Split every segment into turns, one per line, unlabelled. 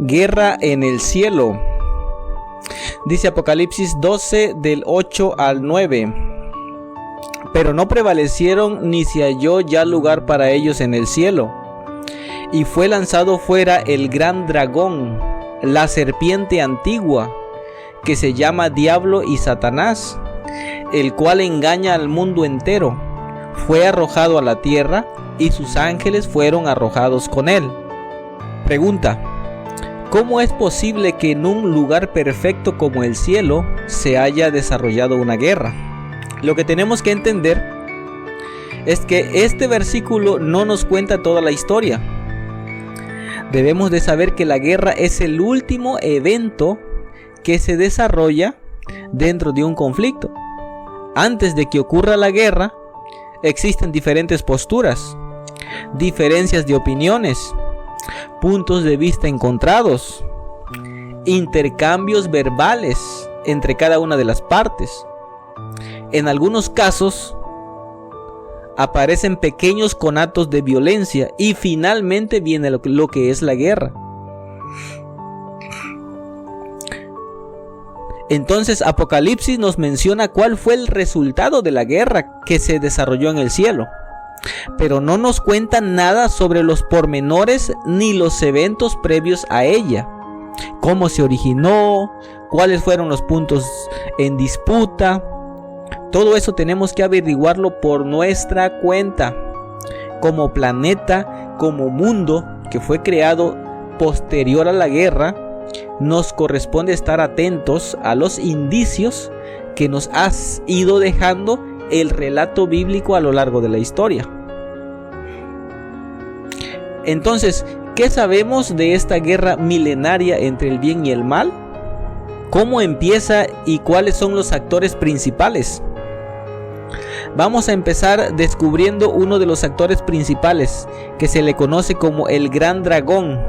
Guerra en el cielo. Dice Apocalipsis 12 del 8 al 9. Pero no prevalecieron ni se halló ya lugar para ellos en el cielo. Y fue lanzado fuera el gran dragón, la serpiente antigua, que se llama Diablo y Satanás, el cual engaña al mundo entero. Fue arrojado a la tierra y sus ángeles fueron arrojados con él. Pregunta: ¿cómo es posible que en un lugar perfecto como el cielo se haya desarrollado una guerra? Lo que tenemos que entender es que este versículo no nos cuenta toda la historia. Debemos de saber que la guerra es el último evento que se desarrolla dentro de un conflicto. Antes de que ocurra la guerra, existen diferentes posturas, diferencias de opiniones, puntos de vista encontrados, intercambios verbales entre cada una de las partes. En algunos casos aparecen pequeños conatos de violencia y finalmente viene lo que es la guerra. Entonces Apocalipsis nos menciona cuál fue el resultado de la guerra que se desarrolló en el cielo, pero no nos cuenta nada sobre los pormenores ni los eventos previos a ella, cómo se originó, cuáles fueron los puntos en disputa. Todo eso tenemos que averiguarlo por nuestra cuenta. Como planeta, como mundo que fue creado posterior a la guerra, nos corresponde estar atentos a los indicios que nos ha ido dejando el relato bíblico a lo largo de la historia. Entonces, ¿qué sabemos de esta guerra milenaria entre el bien y el mal? ¿Cómo empieza y cuáles son los actores principales? Vamos a empezar descubriendo uno de los actores principales, que se le conoce como el gran dragón,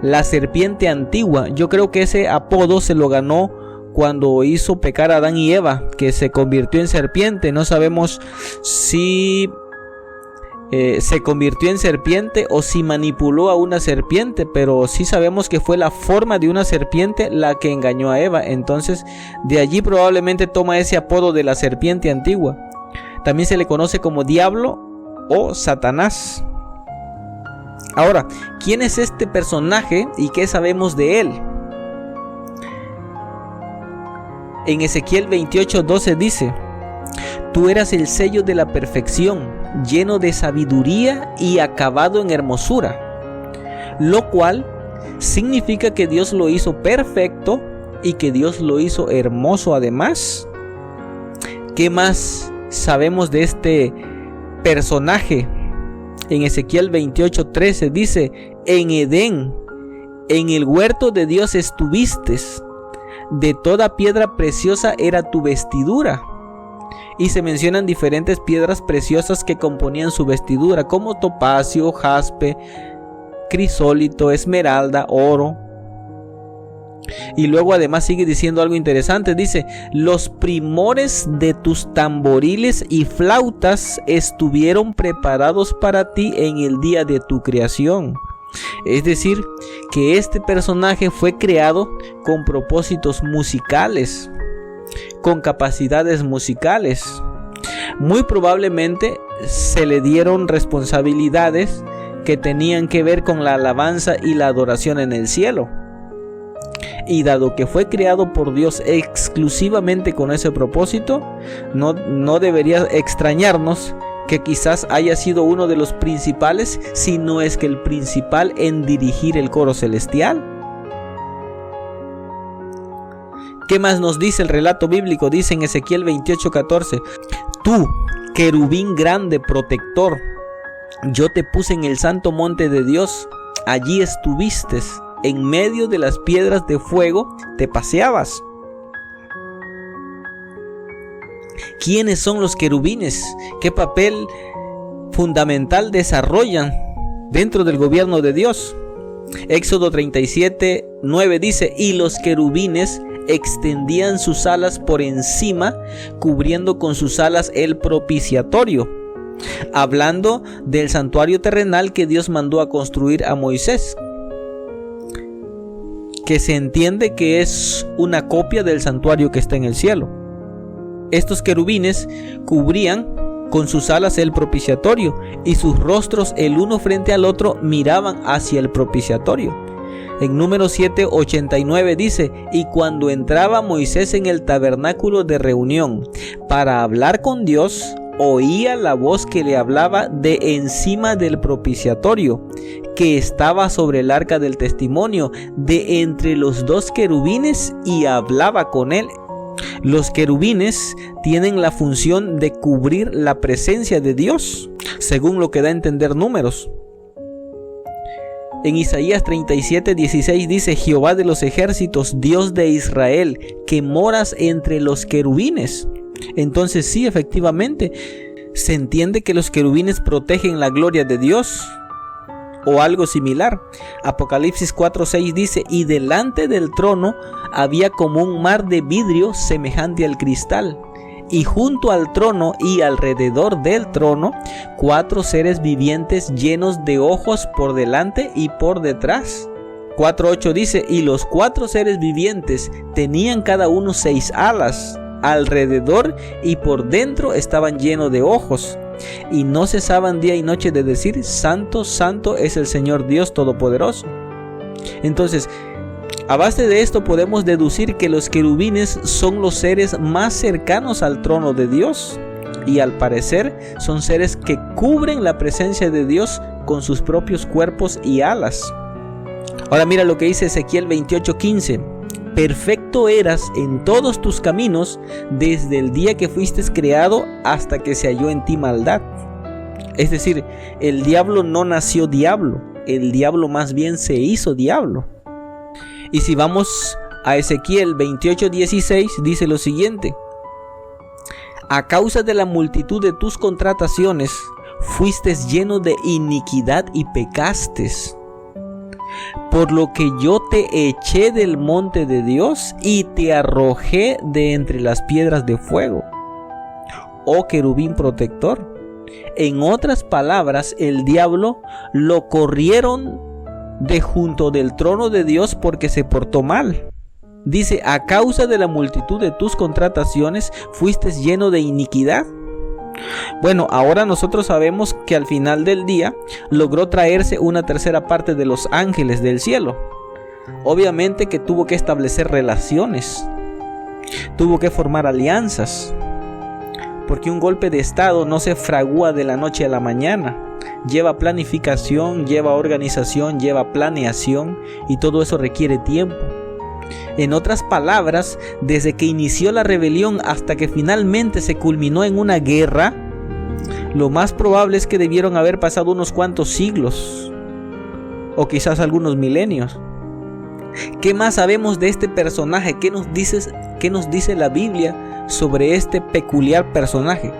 la serpiente antigua. Yo creo que ese apodo se lo ganó cuando hizo pecar a Adán y Eva, que se convirtió en serpiente. No sabemos si se convirtió en serpiente o si manipuló a una serpiente, pero sí sabemos que fue la forma de una serpiente la que engañó a Eva. Entonces de allí probablemente toma ese apodo de la serpiente antigua. También se le conoce como Diablo o Satanás. Ahora, ¿quién es este personaje y qué sabemos de él? En Ezequiel 28:12 dice: tú eras el sello de la perfección, lleno de sabiduría y acabado en hermosura, lo cual significa que Dios lo hizo perfecto y que Dios lo hizo hermoso además. ¿Qué más sabemos de este personaje? En Ezequiel 28:13 dice: en Edén, en el huerto de Dios estuviste, de toda piedra preciosa era tu vestidura. Y se mencionan diferentes piedras preciosas que componían su vestidura, como topacio, jaspe, crisólito, esmeralda, oro. Y luego además sigue diciendo algo interesante, dice: los primores de tus tamboriles y flautas estuvieron preparados para ti en el día de tu creación. Es decir, que este personaje fue creado con propósitos musicales, con capacidades musicales. Muy probablemente se le dieron responsabilidades que tenían que ver con la alabanza y la adoración en el cielo. Y dado que fue creado por Dios exclusivamente con ese propósito, no debería extrañarnos que quizás haya sido uno de los principales, si no es que el principal, en dirigir el coro celestial. ¿Qué más nos dice el relato bíblico? Dice en Ezequiel 28:14: tú, querubín grande, protector, yo te puse en el santo monte de Dios, allí estuviste, en medio de las piedras de fuego te paseabas. ¿Quiénes son los querubines? ¿Qué papel fundamental desarrollan dentro del gobierno de Dios? Éxodo 37:9 dice: y los querubines extendían sus alas por encima, cubriendo con sus alas el propiciatorio, hablando del santuario terrenal que Dios mandó a construir a Moisés. que se entiende que es una copia del santuario que está en el cielo. Estos querubines cubrían con sus alas el propiciatorio, y sus rostros el uno frente al otro miraban hacia el propiciatorio. En Números 7:89 dice: y cuando entraba Moisés en el tabernáculo de reunión para hablar con Dios, oía la voz que le hablaba de encima del propiciatorio, que estaba sobre el arca del testimonio, de entre los dos querubines, y hablaba con él. Los querubines tienen la función de cubrir la presencia de Dios, según lo que da a entender Números. En Isaías 37:16 dice: Jehová de los ejércitos, Dios de Israel, que moras entre los querubines. Entonces sí, efectivamente, se entiende que los querubines protegen la gloria de Dios, o algo similar. Apocalipsis 4:6 dice: y delante del trono había como un mar de vidrio semejante al cristal, y junto al trono y alrededor del trono 4 seres vivientes llenos de ojos por delante y por detrás. 4:8 dice: y los 4 seres vivientes tenían cada uno 6 alas, alrededor y por dentro estaban llenos de ojos, y no cesaban día y noche de decir: Santo, Santo es el Señor Dios Todopoderoso. Entonces, a base de esto podemos deducir que los querubines son los seres más cercanos al trono de Dios, y al parecer son seres que cubren la presencia de Dios con sus propios cuerpos y alas. Ahora mira lo que dice Ezequiel 28:15: perfecto eras en todos tus caminos desde el día que fuiste creado hasta que se halló en ti maldad. Es decir, el diablo no nació diablo, el diablo más bien se hizo diablo. Y si vamos a Ezequiel 28:16, dice lo siguiente: a causa de la multitud de tus contrataciones fuiste lleno de iniquidad y pecastes, por lo que yo te eché del monte de Dios y te arrojé de entre las piedras de fuego, oh querubín protector. En otras palabras, el diablo lo corrieron de junto del trono de Dios porque se portó mal. Dice: a causa de la multitud de tus contrataciones fuiste lleno de iniquidad. Bueno, ahora nosotros sabemos que al final del día logró traerse una tercera parte de los ángeles del cielo. Obviamente que tuvo que establecer relaciones, tuvo que formar alianzas, porque un golpe de estado no se fragúa de la noche a la mañana. Lleva planificación, lleva organización, lleva planeación, y todo eso requiere tiempo. En otras palabras, desde que inició la rebelión hasta que finalmente se culminó en una guerra, lo más probable es que debieron haber pasado unos cuantos siglos, o quizás algunos milenios. ¿Qué más sabemos de este personaje? ¿Qué nos dice la Biblia sobre este peculiar personaje?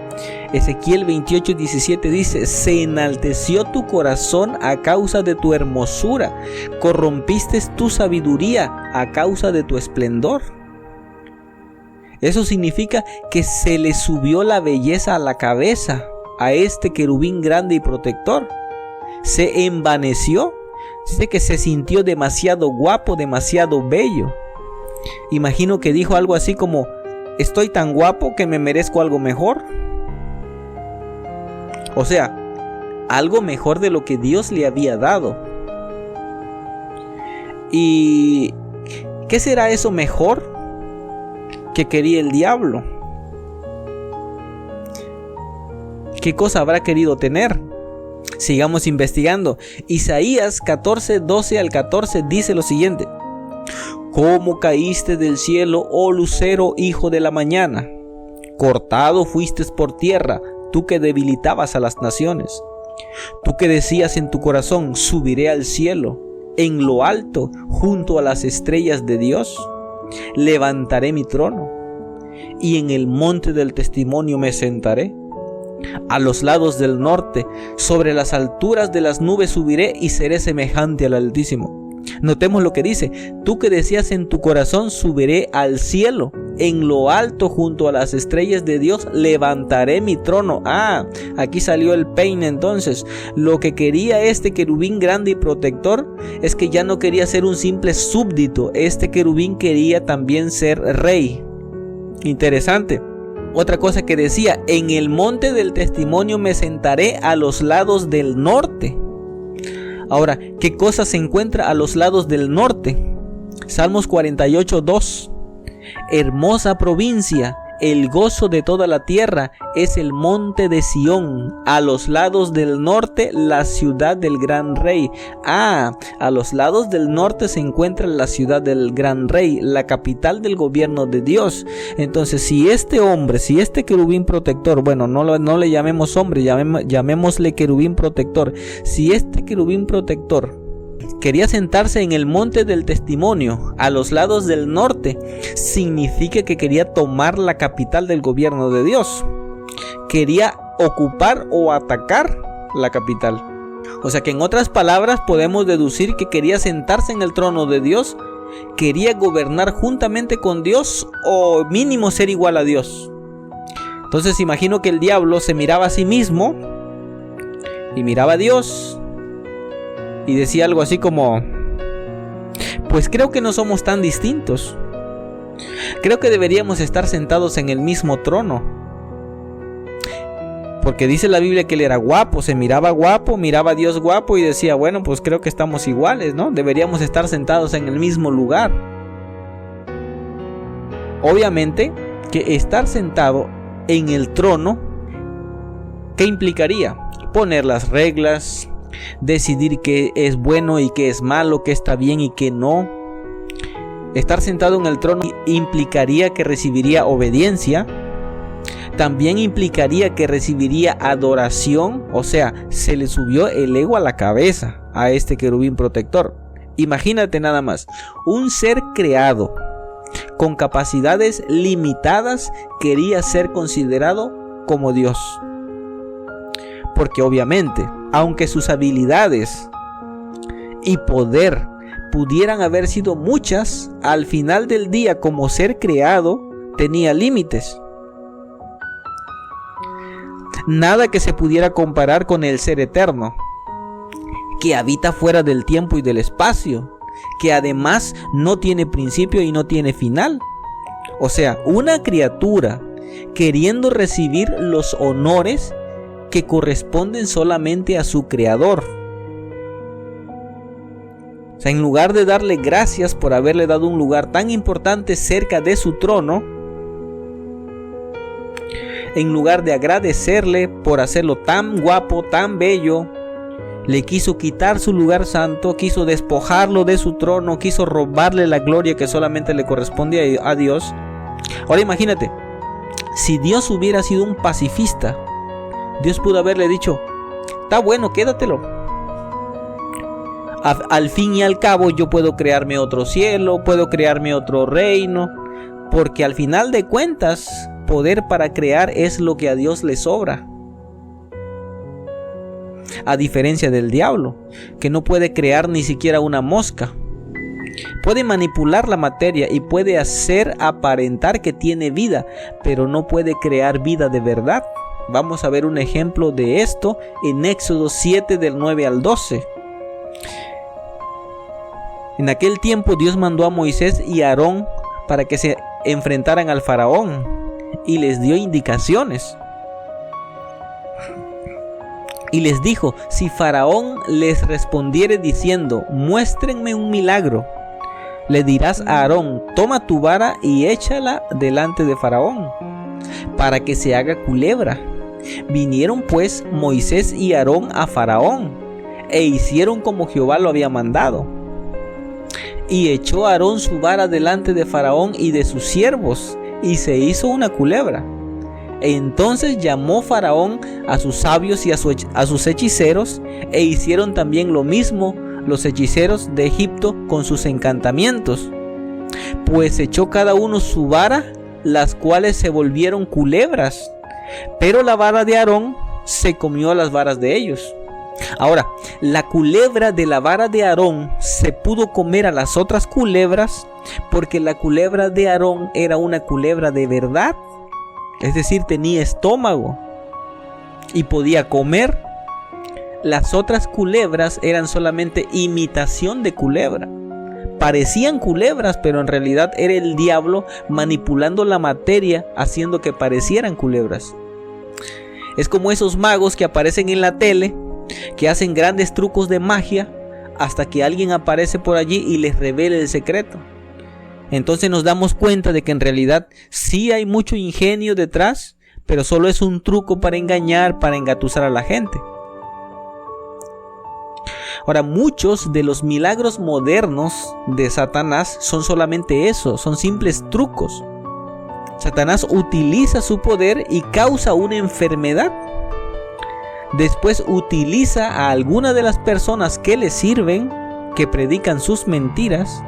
Ezequiel 28:17 dice: se enalteció tu corazón a causa de tu hermosura, corrompiste tu sabiduría a causa de tu esplendor. Eso significa que se le subió la belleza a la cabeza a este querubín grande y protector. Se envaneció. Dice que se sintió demasiado guapo, demasiado bello. Imagino que dijo algo así como: estoy tan guapo que me merezco algo mejor. O sea, algo mejor de lo que Dios le había dado. ¿Y qué será eso mejor que quería el diablo? ¿Qué cosa habrá querido tener? Sigamos investigando. Isaías 14:12 al 14 dice lo siguiente: ¿cómo caíste del cielo, oh lucero, hijo de la mañana? Cortado fuiste por tierra, tú que debilitabas a las naciones. Tú que decías en tu corazón: subiré al cielo, en lo alto, junto a las estrellas de Dios. Levantaré mi trono, y en el monte del testimonio me sentaré. A los lados del norte, sobre las alturas de las nubes subiré y seré semejante al Altísimo. Notemos lo que dice: tú que decías en tu corazón: subiré al cielo, en lo alto junto a las estrellas de Dios levantaré mi trono. Aquí salió el peine entonces. Lo que quería este querubín grande y protector es que ya no quería ser un simple súbdito. Este querubín quería también ser rey. Interesante. Otra cosa que decía: en el monte del testimonio me sentaré a los lados del norte. Ahora, ¿qué cosa se encuentra a los lados del norte? Salmos 48:2. Hermosa provincia, el gozo de toda la tierra es el monte de Sión, a los lados del norte la ciudad del gran rey. A los lados del norte se encuentra la ciudad del gran rey, la capital del gobierno de Dios. Entonces, si este hombre, si este querubín protector, bueno, no le llamemos hombre, llamémosle querubín protector, si este querubín protector quería sentarse en el monte del testimonio a los lados del norte, significa que quería tomar la capital del gobierno de Dios. Quería ocupar o atacar la capital. O sea que en otras palabras podemos deducir que quería sentarse en el trono de Dios, quería gobernar juntamente con Dios o mínimo ser igual a Dios. Entonces imagino que el diablo se miraba a sí mismo y miraba a Dios y decía algo así como: pues creo que no somos tan distintos. Creo que deberíamos estar sentados en el mismo trono. Porque dice la Biblia que él era guapo, se miraba guapo, miraba a Dios guapo y decía: bueno, pues creo que estamos iguales, ¿no? Deberíamos estar sentados en el mismo lugar. Obviamente que estar sentado en el trono, ¿qué implicaría? Poner las reglas, decidir qué es bueno y qué es malo, qué está bien y qué no. Estar sentado en el trono implicaría que recibiría obediencia. También implicaría que recibiría adoración. O sea, se le subió el ego a la cabeza a este querubín protector. Imagínate nada más, un ser creado con capacidades limitadas quería ser considerado como Dios. Porque obviamente, aunque sus habilidades y poder pudieran haber sido muchas, al final del día como ser creado tenía límites. Nada que se pudiera comparar con el ser eterno, que habita fuera del tiempo y del espacio, que además no tiene principio y no tiene final. O sea, una criatura queriendo recibir los honores que corresponden solamente a su creador. O sea, en lugar de darle gracias por haberle dado un lugar tan importante cerca de su trono, en lugar de agradecerle por hacerlo tan guapo, tan bello, le quiso quitar su lugar santo, quiso despojarlo de su trono, quiso robarle la gloria que solamente le corresponde a Dios. Ahora imagínate, si Dios hubiera sido un pacifista, Dios pudo haberle dicho: está bueno, quédatelo. Al fin y al cabo yo puedo crearme otro cielo, puedo crearme otro reino, porque al final de cuentas, poder para crear es lo que a Dios le sobra. A diferencia del diablo, que no puede crear ni siquiera una mosca. Puede manipular la materia y puede hacer aparentar que tiene vida, pero no puede crear vida de verdad. Vamos a ver un ejemplo de esto en Éxodo 7 del 9 al 12. En aquel tiempo Dios mandó a Moisés y a Aarón para que se enfrentaran al faraón y les dio indicaciones. Y les dijo: si faraón les respondiere diciendo: muéstrenme un milagro, le dirás a Aarón: toma tu vara y échala delante de faraón, para que se haga culebra. Vinieron pues Moisés y Aarón a faraón, e hicieron como Jehová lo había mandado. Y echó Aarón su vara delante de faraón y de sus siervos, y se hizo una culebra. Entonces llamó Faraón a sus sabios y a sus hechiceros, e hicieron también lo mismo los hechiceros de Egipto con sus encantamientos. Pues echó cada uno su vara, las cuales se volvieron culebras, pero la vara de Aarón se comió las varas de ellos. Ahora, la culebra de la vara de Aarón se pudo comer a las otras culebras porque la culebra de Aarón era una culebra de verdad. Es decir, tenía estómago y podía comer. Las otras culebras eran solamente imitación de culebra. Parecían culebras, pero en realidad era el diablo manipulando la materia, haciendo que parecieran culebras. Es como esos magos que aparecen en la tele, que hacen grandes trucos de magia, hasta que alguien aparece por allí y les revela el secreto. Entonces nos damos cuenta de que en realidad sí hay mucho ingenio detrás, pero solo es un truco para engañar, para engatusar a la gente. Ahora, muchos de los milagros modernos de Satanás son solamente eso, son simples trucos. Satanás utiliza su poder y causa una enfermedad. Después utiliza a alguna de las personas que le sirven, que predican sus mentiras,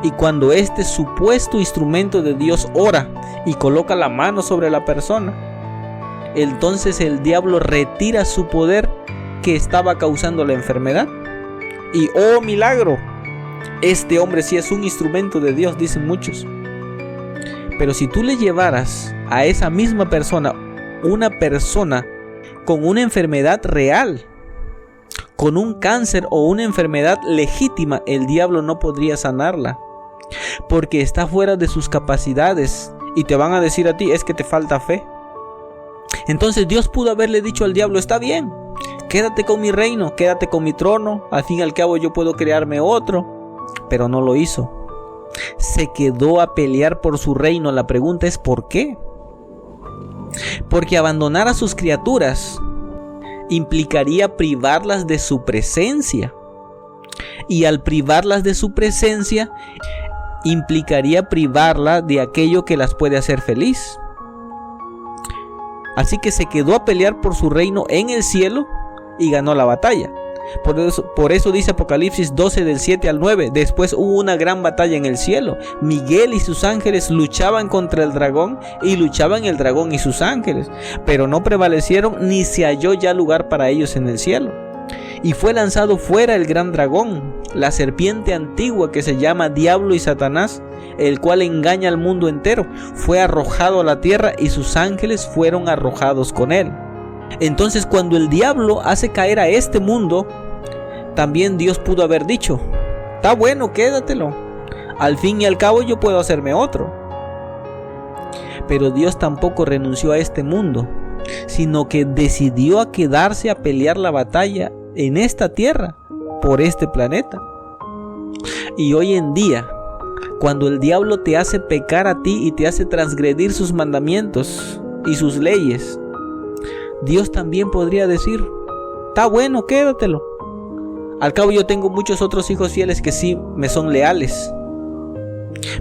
y cuando este supuesto instrumento de Dios ora y coloca la mano sobre la persona, entonces el diablo retira su poder que estaba causando la enfermedad. Y ¡oh milagro! Este hombre sí es un instrumento de Dios, dicen muchos. Pero si tú le llevaras a esa misma persona, una persona con una enfermedad real, con un cáncer o una enfermedad legítima, el diablo no podría sanarla, porque está fuera de sus capacidades. Y te van a decir a ti, es que te falta fe. Entonces Dios pudo haberle dicho al diablo, está bien, quédate con mi reino, quédate con mi trono, al fin y al cabo yo puedo crearme otro. Pero no lo hizo. Se quedó a pelear por su reino. La pregunta es ¿por qué? Porque abandonar a sus criaturas implicaría privarlas de su presencia. Y al privarlas de su presencia, implicaría privarla de aquello que las puede hacer feliz. Así que se quedó a pelear por su reino en el cielo y ganó la batalla. Por eso dice Apocalipsis 12 del 7 al 9. Después hubo una gran batalla en el cielo. Miguel y sus ángeles luchaban contra el dragón, y luchaban el dragón y sus ángeles, pero no prevalecieron, ni se halló ya lugar para ellos en el cielo. Y fue lanzado fuera el gran dragón, la serpiente antigua que se llama Diablo y Satanás, el cual engaña al mundo entero. Fue arrojado a la tierra y sus ángeles fueron arrojados con él. Entonces, cuando el diablo hace caer a este mundo, también Dios pudo haber dicho, está bueno, quédatelo, al fin y al cabo yo puedo hacerme otro. Pero Dios tampoco renunció a este mundo, sino que decidió a quedarse a pelear la batalla en esta tierra, por este planeta. Y hoy en día, cuando el diablo te hace pecar a ti y te hace transgredir sus mandamientos y sus leyes, Dios también podría decir, está bueno, quédatelo. Al cabo yo tengo muchos otros hijos fieles que sí me son leales.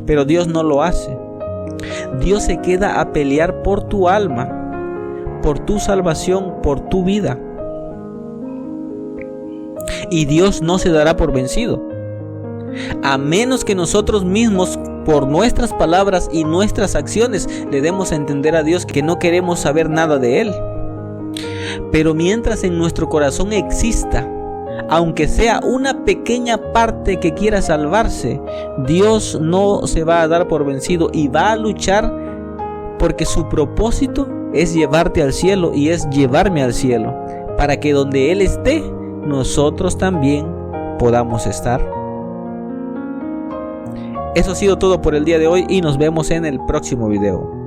Pero Dios no lo hace. Dios se queda a pelear por tu alma, por tu salvación, por tu vida. Y Dios no se dará por vencido, a menos que nosotros mismos, por nuestras palabras y nuestras acciones, le demos a entender a Dios que no queremos saber nada de Él. Pero mientras en nuestro corazón exista, aunque sea una pequeña parte que quiera salvarse, Dios no se va a dar por vencido y va a luchar, porque su propósito es llevarte al cielo y es llevarme al cielo, para que donde Él esté, nosotros también podamos estar. Eso ha sido todo por el día de hoy y nos vemos en el próximo video.